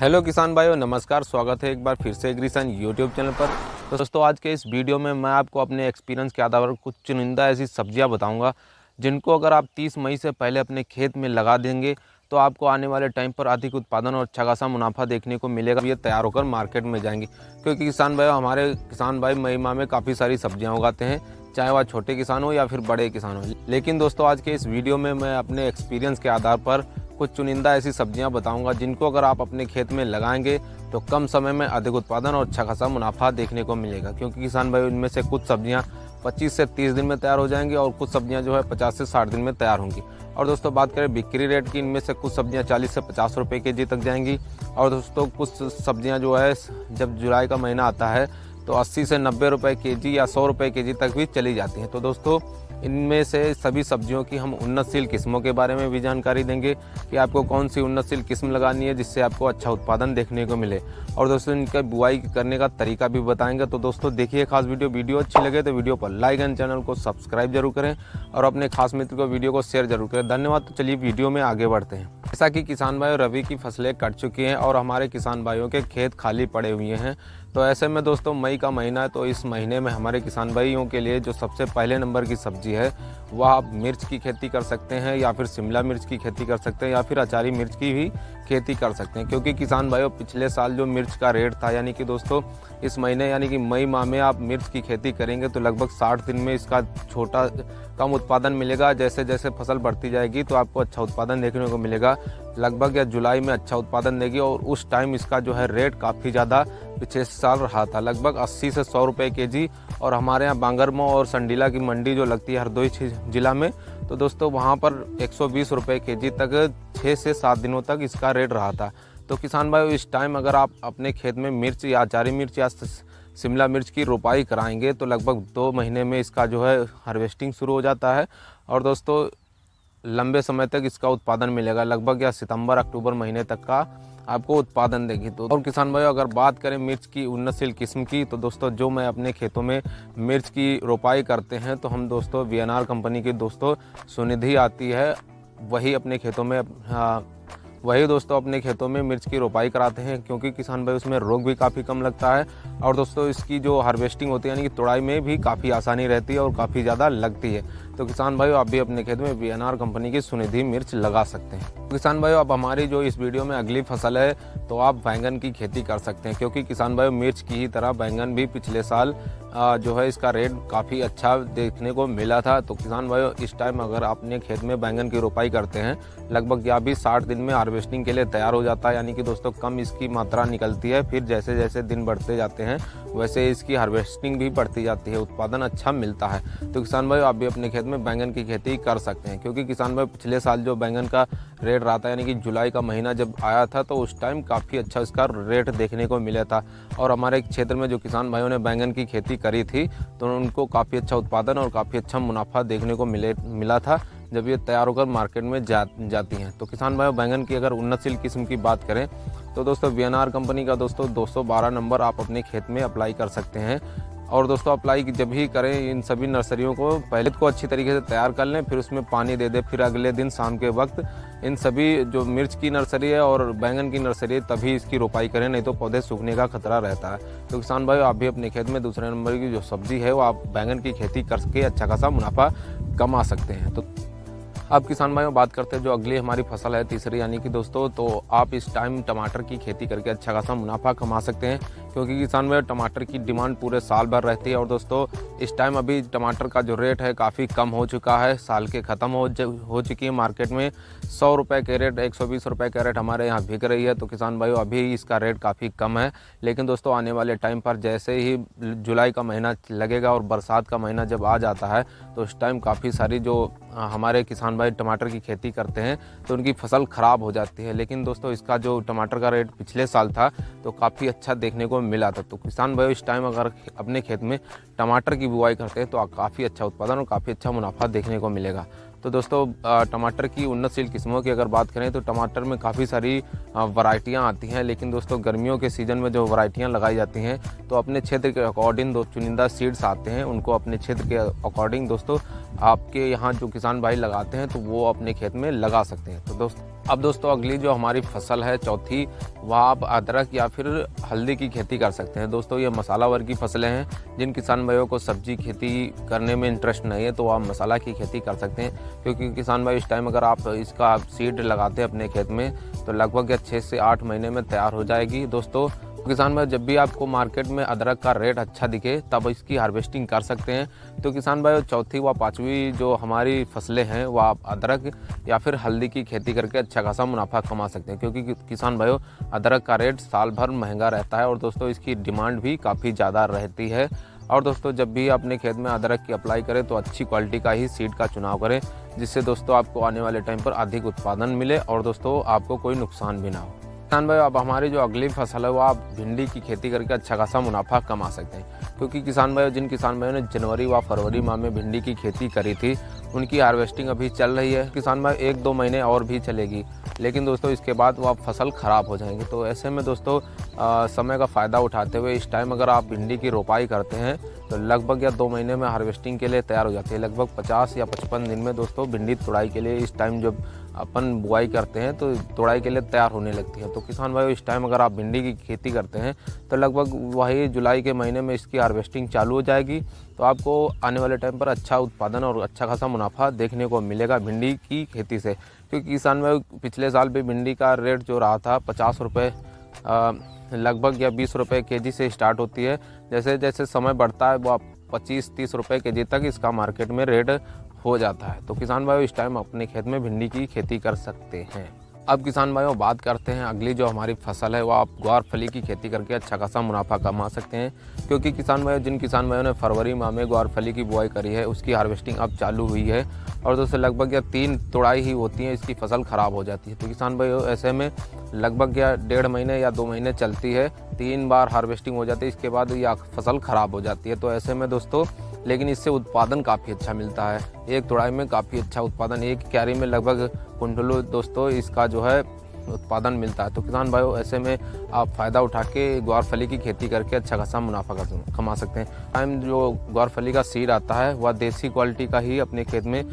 Hello किसान भाइयों, नमस्कार। स्वागत है एक बार फिर से एग्रीसन यूट्यूब चैनल पर। तो दोस्तों, आज के इस वीडियो में मैं आपको अपने एक्सपीरियंस के आधार पर कुछ चुनिंदा ऐसी सब्जियां बताऊंगा जिनको अगर आप 30 मई से पहले अपने खेत में लगा देंगे तो आपको आने वाले टाइम पर अधिक उत्पादन और अच्छा खासा मुनाफा देखने को मिलेगा। ये तैयार होकर मार्केट में जाएंगी, क्योंकि हमारे किसान भाई मई माह में काफ़ी सारी सब्जियाँ उगाते हैं, चाहे वह छोटे किसान हो या फिर बड़े किसान हो। लेकिन दोस्तों, आज के इस वीडियो में मैं अपने एक्सपीरियंस के आधार पर कुछ चुनिंदा ऐसी सब्जियां बताऊंगा जिनको अगर आप अपने खेत में लगाएंगे तो कम समय में अधिक उत्पादन और अच्छा खासा मुनाफा देखने को मिलेगा। क्योंकि किसान भाई, इनमें से कुछ सब्जियां 25 से 30 दिन में तैयार हो जाएंगी और कुछ सब्जियां जो है 50 से 60 दिन में तैयार होंगी। और दोस्तों, बात करें बिक्री रेट की, इनमें से कुछ सब्जियां 40 से 50 रुपये केजी तक जाएंगी। और दोस्तों, कुछ सब्जियां जो है जब जुलाई का महीना आता है तो 80 से 90 रुपये केजी या 100 रुपये केजी तक भी चली जाती हैं। तो दोस्तों, इनमें से सभी सब्जियों की हम उन्नतशील किस्मों के बारे में भी जानकारी देंगे कि आपको कौन सी उन्नतशील किस्म लगानी है जिससे आपको अच्छा उत्पादन देखने को मिले। और दोस्तों, इनका बुआई करने का तरीका भी बताएंगे। तो दोस्तों, देखिए खास वीडियो अच्छी लगे तो वीडियो पर लाइक एंड चैनल को सब्सक्राइब जरूर करें और अपने खास मित्र को वीडियो को शेयर जरूर करें। धन्यवाद। तो चलिए वीडियो में आगे बढ़ते हैं। जैसा कि किसान भाइयों, रबी की फसलें कट चुकी हैं और हमारे किसान भाइयों के खेत खाली पड़े हुए हैं। तो ऐसे में दोस्तों, मई का महीना है, तो इस महीने में हमारे किसान भाइयों के लिए जो सबसे पहले नंबर की सब्जी है वह आप मिर्च की खेती कर सकते हैं, या फिर शिमला मिर्च की खेती कर सकते हैं, या फिर अचारी मिर्च की भी खेती कर सकते हैं। क्योंकि किसान भाइयों, पिछले साल जो मिर्च का रेट था, यानी कि दोस्तों इस महीने यानी कि मई माह में आप मिर्च की खेती करेंगे तो लगभग 60 दिन में इसका कम उत्पादन मिलेगा। जैसे जैसे फसल बढ़ती जाएगी तो आपको अच्छा उत्पादन देखने को मिलेगा। लगभग या जुलाई में अच्छा उत्पादन देगी। और उस टाइम इसका जो है रेट काफ़ी ज़्यादा पिछले साल रहा था, लगभग 80 से 100 रुपये केजी। और हमारे यहाँ बांगरमो और संडीला की मंडी जो लगती है हरदोई जिला में, तो दोस्तों वहाँ पर 120 रुपये केजी तक 6 से 7 दिनों तक इसका रेट रहा था। तो किसान भाई, इस टाइम अगर आप अपने खेत में मिर्च या अचारी मिर्च या शिमला मिर्च की रोपाई कराएंगे तो लगभग 2 महीने में इसका जो है हार्वेस्टिंग शुरू हो जाता है। और दोस्तों, लंबे समय तक इसका उत्पादन मिलेगा, लगभग या सितंबर अक्टूबर महीने तक का आपको उत्पादन देगी। तो और किसान भाइयों, अगर बात करें मिर्च की उन्नतशील किस्म की, तो दोस्तों जो मैं अपने खेतों में मिर्च की रोपाई करते हैं तो हम दोस्तों वीएनआर कंपनी की दोस्तों सुनिधि आती है, वही दोस्तों अपने खेतों में मिर्च की रोपाई कराते हैं। क्योंकि किसान भाई, उसमें रोग भी काफ़ी कम लगता है और दोस्तों इसकी जो हार्वेस्टिंग होती है यानी कि तुड़ाई में भी काफ़ी आसानी रहती है और काफ़ी ज़्यादा लगती है। तो किसान भाइयों, आप भी अपने खेत में वीएनआर कंपनी की सुनिधि मिर्च लगा सकते हैं। किसान भाइयों, अब हमारी जो इस वीडियो में अगली फसल है तो आप बैंगन की खेती कर सकते हैं। क्योंकि किसान भाइयों, मिर्च की ही तरह बैंगन भी पिछले साल जो है इसका रेट काफ़ी अच्छा देखने को मिला था। तो किसान भाइयों, इस टाइम अगर अपने खेत में बैंगन की रोपाई करते हैं, लगभग या भी 60 दिन में हार्वेस्टिंग के लिए तैयार हो जाता है। यानी कि दोस्तों कम इसकी मात्रा निकलती है, फिर जैसे जैसे दिन बढ़ते जाते हैं वैसे इसकी हार्वेस्टिंग भी बढ़ती जाती है, उत्पादन अच्छा मिलता है। तो किसान भाई, आप भी अपने खेत में बैंगन की खेती कर सकते हैं। क्योंकि किसान भाई, पिछले साल जो बैंगन का रेट रहा था, यानी कि जुलाई का महीना जब आया था तो उस टाइम काफ़ी अच्छा इसका रेट देखने को मिला था। और हमारे क्षेत्र में जो किसान भाइयों ने बैंगन की खेती करी थी तो उनको काफ़ी अच्छा उत्पादन और काफ़ी अच्छा मुनाफा देखने को मिला था जब ये तैयार होकर मार्केट में जाती हैं। तो किसान भाइयों, बैंगन की अगर उन्नतशील किस्म की बात करें तो दोस्तों वीएनआर कंपनी का दोस्तों 212 नंबर आप अपने खेत में अप्लाई कर सकते हैं। और दोस्तों, अप्लाई जब ही करें, इन सभी नर्सरियों को पहले को अच्छी तरीके से तैयार कर लें, फिर उसमें पानी दे दें, फिर अगले दिन शाम के वक्त इन सभी जो मिर्च की नर्सरी है और बैंगन की नर्सरी है तभी इसकी रोपाई करें, नहीं तो पौधे सूखने का खतरा रहता है। तो किसान भाई, आप भी अपने खेत में दूसरे नंबर की जो सब्जी है वो आप बैंगन की खेती करके अच्छा खासा मुनाफा कमा सकते हैं। तो अब किसान भाइयों, बात करते हैं जो अगली हमारी फसल है तीसरी, यानी कि दोस्तों तो आप इस टाइम टमाटर की खेती करके अच्छा खासा मुनाफा कमा सकते हैं। क्योंकि किसान भाइयों, टमाटर की डिमांड पूरे साल भर रहती है। और दोस्तों, इस टाइम अभी टमाटर का जो रेट है काफ़ी कम हो चुका है, साल के ख़त्म हो चुकी है। मार्केट में 100 रुपये कैरेट, 120 रुपये कैरेट हमारे यहाँ बिक रही है। तो किसान भाइयों, अभी इसका रेट काफ़ी कम है। लेकिन दोस्तों, आने वाले टाइम पर जैसे ही जुलाई का महीना लगेगा और बरसात का महीना जब आ जाता है तो उस टाइम काफ़ी सारी जो हमारे किसान भाई टमाटर की खेती करते हैं तो उनकी फसल ख़राब हो जाती है। लेकिन दोस्तों, इसका जो टमाटर का रेट पिछले साल था तो काफ़ी अच्छा देखने को मिला था। तो किसान भाई, इस टाइम अगर अपने खेत में टमाटर की बुआई करते हैं तो काफ़ी अच्छा उत्पादन और काफ़ी अच्छा मुनाफा देखने को मिलेगा। तो दोस्तों, टमाटर की उन्नतशील किस्मों की अगर बात करें तो टमाटर में काफ़ी सारी वैरायटियाँ आती हैं। लेकिन दोस्तों, गर्मियों के सीज़न में जो वैरायटियाँ लगाई जाती हैं तो अपने क्षेत्र के अकॉर्डिंग दो चुनिंदा सीड्स आते हैं, उनको अपने क्षेत्र के अकॉर्डिंग दोस्तों आपके यहाँ जो किसान भाई लगाते हैं तो वो अपने खेत में लगा सकते हैं। तो दोस्तों, अब दोस्तों अगली जो हमारी फसल है चौथी, वह आप अदरक या फिर हल्दी की खेती कर सकते हैं। दोस्तों ये मसाला वर्ग की फसलें हैं। जिन किसान भाइयों को सब्जी खेती करने में इंटरेस्ट नहीं है तो आप मसाला की खेती कर सकते हैं, क्योंकि किसान भाई इस टाइम अगर आप इसका सीड लगाते हैं अपने खेत में तो लगभग या 6 से 8 महीने में तैयार हो जाएगी। दोस्तों किसान भाई जब भी आपको मार्केट में अदरक का रेट अच्छा दिखे तब इसकी हार्वेस्टिंग कर सकते हैं। तो किसान भाई चौथी व पाँचवीं जो हमारी फसलें हैं वह आप अदरक या फिर हल्दी की खेती करके अच्छा खासा मुनाफा कमा सकते हैं, क्योंकि किसान भाइयों अदरक का रेट साल भर महंगा रहता है और दोस्तों इसकी डिमांड भी काफ़ी ज़्यादा रहती है। और दोस्तों जब भी अपने खेत में अदरक की अप्लाई करें तो अच्छी क्वालिटी का ही सीड का चुनाव करें, जिससे दोस्तों आपको आने वाले टाइम पर अधिक उत्पादन मिले और दोस्तों आपको कोई नुकसान भी ना हो। किसान भाई अब हमारी जो अगली फसल है वो आप भिंडी की खेती करके अच्छा खासा मुनाफा कमा सकते हैं, क्योंकि किसान भाई जिन किसान भाइयों ने जनवरी व फरवरी माह में भिंडी की खेती करी थी उनकी हार्वेस्टिंग अभी चल रही है। किसान भाई 1-2 महीने और भी चलेगी, लेकिन दोस्तों इसके बाद वो फसल ख़राब हो जाएंगी। तो ऐसे में दोस्तों समय का फ़ायदा उठाते हुए इस टाइम अगर आप भिंडी की रोपाई करते हैं तो लगभग या 2 महीने में हार्वेस्टिंग के लिए तैयार हो जाती है। लगभग 50 या 55 दिन में दोस्तों भिंडी तुड़ाई के लिए इस टाइम जब अपन बुआई करते हैं तो तुड़ाई के लिए तैयार होने लगती है। तो किसान भाई इस टाइम अगर आप भिंडी की खेती करते हैं तो लगभग वही जुलाई के महीने में इसकी हार्वेस्टिंग चालू हो जाएगी। तो आपको आने वाले टाइम पर अच्छा उत्पादन और अच्छा खासा मुनाफा देखने को मिलेगा भिंडी की खेती से, क्योंकि किसान भाई पिछले साल भी भिंडी का रेट जो रहा था 50 रुपये लगभग या 20 रुपये केजी से स्टार्ट होती है। जैसे जैसे समय बढ़ता है वो 25-30 रुपये केजी तक इसका मार्केट में रेट हो जाता है। तो किसान भाइयों इस टाइम अपने खेत में भिंडी की खेती कर सकते हैं। अब किसान भाइयों बात करते हैं अगली जो हमारी फसल है वो आप ग्वारफली की खेती करके अच्छा खासा मुनाफा कमा सकते हैं, क्योंकि किसान भाइयों जिन किसान भाइयों ने फरवरी माह में ग्वारफली की बुआई करी है उसकी हार्वेस्टिंग अब चालू हुई है और दोस्तों लगभग या 3 तुड़ाई ही होती है, इसकी फसल ख़राब हो जाती है। तो किसान भाइयों ऐसे में लगभग या 1.5 महीने या 2 महीने चलती है, 3 बार हार्वेस्टिंग हो जाती है, इसके बाद यह फसल ख़राब हो जाती है। तो ऐसे में दोस्तों लेकिन इससे उत्पादन काफ़ी अच्छा मिलता है। एक तुड़ाई में काफ़ी अच्छा उत्पादन, एक क्यारी में लगभग कुंटलों दोस्तों इसका जो है उत्पादन मिलता है। तो किसान भाइयों ऐसे में आप फ़ायदा उठा के ग्वारफली की खेती करके अच्छा खासा मुनाफा कमा सकते हैं। टाइम जो ग्वारफली का सीड आता है वह देसी क्वालिटी का ही अपने खेत में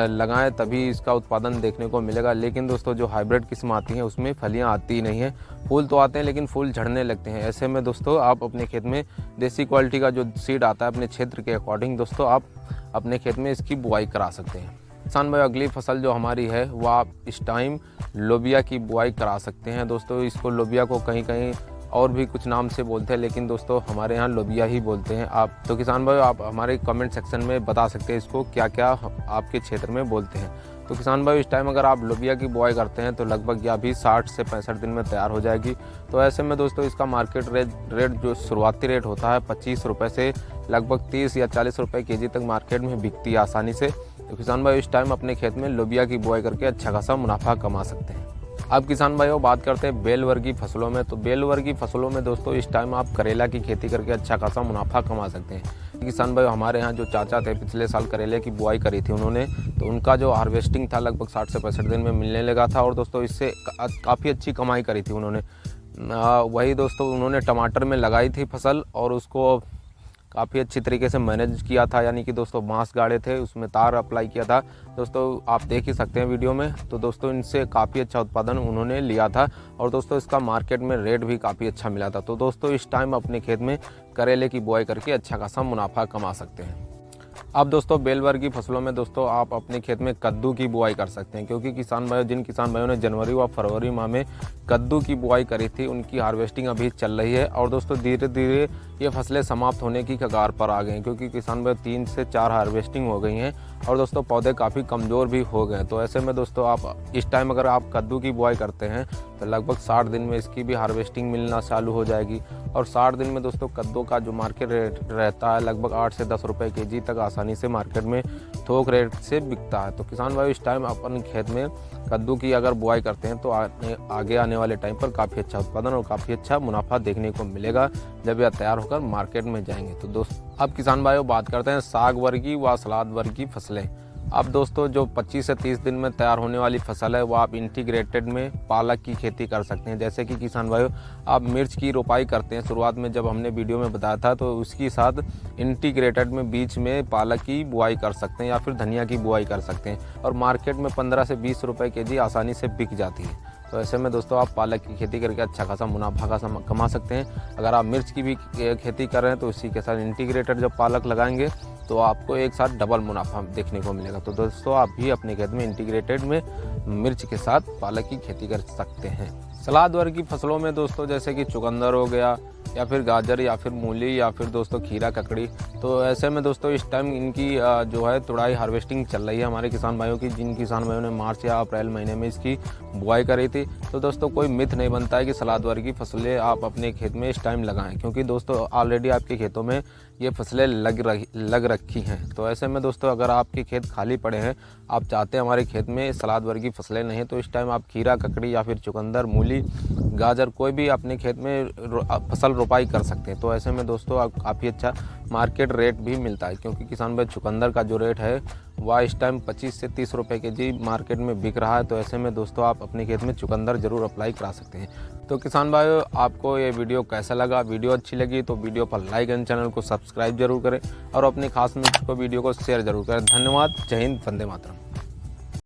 लगाएं, तभी इसका उत्पादन देखने को मिलेगा। लेकिन दोस्तों जो हाइब्रिड किस्म आती हैं उसमें फलियां आती नहीं हैं, फूल तो आते हैं लेकिन फूल झड़ने लगते हैं। ऐसे में दोस्तों आप अपने खेत में देसी क्वालिटी का जो सीड आता है अपने क्षेत्र के अकॉर्डिंग दोस्तों आप अपने खेत में इसकी बुआई करा सकते हैं। किसान भाई अगली फसल जो हमारी है वह आप इस टाइम लोबिया की बुआई करा सकते हैं। दोस्तों इसको लोबिया को कहीं कहीं और भी कुछ नाम से बोलते हैं, लेकिन दोस्तों हमारे यहाँ लोबिया ही बोलते हैं। आप तो किसान भाई आप हमारे कमेंट सेक्शन में बता सकते हैं इसको क्या क्या आपके क्षेत्र में बोलते हैं। तो किसान भाई इस टाइम अगर आप लोबिया की बुआई करते हैं तो लगभग या भी 60 से 65 दिन में तैयार हो जाएगी। तो ऐसे में दोस्तों इसका मार्केट रेट जो शुरुआती रेट होता है 25 रुपये से लगभग 30 या 40 रुपये केजी तक मार्केट में बिकती है आसानी से। तो किसान भाई इस टाइम अपने खेत में लोबिया की बुआई करके अच्छा खासा मुनाफा कमा सकते हैं। अब किसान भाइयों बात करते हैं बेल वर्गीय फसलों में। तो बेल वर्गीय फसलों में दोस्तों इस टाइम आप करेला की खेती करके अच्छा खासा मुनाफा कमा सकते हैं। किसान भाई हमारे यहाँ जो चाचा थे पिछले साल करेले की बुआई करी थी उन्होंने, तो उनका जो हार्वेस्टिंग था लगभग 60 से 65 दिन में मिलने लगा था और दोस्तों इससे काफ़ी अच्छी कमाई करी थी उन्होंने। वही दोस्तों उन्होंने टमाटर में लगाई थी फसल और उसको काफ़ी अच्छी तरीके से मैनेज किया था, यानी कि दोस्तों बांस गाड़े थे, उसमें तार अप्लाई किया था। दोस्तों आप देख ही सकते हैं वीडियो में। तो दोस्तों इनसे काफ़ी अच्छा उत्पादन उन्होंने लिया था और दोस्तों इसका मार्केट में रेट भी काफ़ी अच्छा मिला था। तो दोस्तों इस टाइम अपने खेत में करेले की बुआई करके अच्छा खासा मुनाफा कमा सकते हैं। अब दोस्तों बेल वर्गीय फसलों में दोस्तों आप अपने खेत में कद्दू की बुआई कर सकते हैं, क्योंकि जिन किसान भाइयों ने जनवरी व फरवरी माह में कद्दू की बुआई करी थी उनकी हार्वेस्टिंग अभी चल रही है और दोस्तों धीरे धीरे ये फसलें समाप्त होने की कगार पर आ गई हैं, क्योंकि किसान भाई 3 से 4 हार्वेस्टिंग हो गई हैं और दोस्तों पौधे काफ़ी कमज़ोर भी हो गए हैं। तो ऐसे में दोस्तों आप इस टाइम अगर आप कद्दू की बुआई करते हैं तो लगभग 60 दिन में इसकी भी हार्वेस्टिंग मिलना चालू हो जाएगी और 60 दिन में दोस्तों कद्दू का जो मार्केट रेट रहता है लगभग 8 से 10 रुपये केजी तक आसानी से मार्केट में थोक रेट से बिकता है। तो किसान भाई इस टाइम अपन खेत में कद्दू की अगर बुआई करते हैं तो आगे आने वाले टाइम पर काफ़ी अच्छा उत्पादन और काफ़ी अच्छा मुनाफा देखने को मिलेगा जब यह तैयार होकर मार्केट में जाएंगे। तो दोस्तों अब किसान भाइयों बात करते हैं साग वर्गीय व सलाद वर्गीय फसलें। अब दोस्तों जो 25 से 30 दिन में तैयार होने वाली फसल है वो आप इंटीग्रेटेड में पालक की खेती कर सकते हैं। जैसे कि किसान भाइयों, आप मिर्च की रोपाई करते हैं, शुरुआत में जब हमने वीडियो में बताया था, तो उसके साथ इंटीग्रेटेड में बीच में पालक की बुआई कर सकते हैं या फिर धनिया की बुआई कर सकते हैं और मार्केट में 15 से 20 रुपए केजी आसानी से बिक जाती है। तो ऐसे में दोस्तों आप पालक की खेती करके अच्छा खासा मुनाफा कमा सकते हैं। अगर आप मिर्च की भी खेती कर रहे हैं तो इसी के साथ इंटीग्रेटेड जब पालक लगाएंगे तो आपको एक साथ डबल मुनाफा देखने को मिलेगा। तो दोस्तों आप भी अपने खेत में इंटीग्रेटेड में मिर्च के साथ पालक की खेती कर सकते हैं। सलाद वर्ग की फसलों में दोस्तों जैसे कि चुकंदर हो गया या फिर गाजर या फिर मूली या फिर दोस्तों खीरा ककड़ी, तो ऐसे में दोस्तों इस टाइम इनकी जो है तुड़ाई हार्वेस्टिंग चल रही है हमारे किसान भाइयों की। जिन किसान भाइयों ने मार्च या अप्रैल महीने में इसकी बुआई करी थी, तो दोस्तों कोई मिथ नहीं बनता है कि सलाद वर्ग की फसलें आप अपने खेत में इस टाइम लगाएं, क्योंकि दोस्तों ऑलरेडी आपके खेतों में ये फसलें लग रखी हैं। तो ऐसे में दोस्तों अगर आपके खेत खाली पड़े हैं, आप चाहते हैं हमारे खेत में सलाद वर्ग की फसलें नहीं, तो इस टाइम आप खीरा ककड़ी या फिर चुकंदर मूली गाजर कोई भी अपने खेत में फसल रोपाई कर सकते हैं। तो ऐसे में दोस्तों काफ़ी अच्छा मार्केट रेट भी मिलता है, क्योंकि किसान भाई चुकंदर का जो रेट है वह इस टाइम 25 से 30 रुपए केजी मार्केट में बिक रहा है। तो ऐसे में दोस्तों आप अपने खेत में चुकंदर जरूर अप्लाई करा सकते हैं। तो किसान भाइयों, आपको ये वीडियो कैसा लगा? वीडियो अच्छी लगी तो वीडियो पर लाइक एंड चैनल को सब्सक्राइब जरूर करें और अपने खास मित्र को वीडियो को शेयर जरूर करें। धन्यवाद। जय हिंद, वंदे मातरम।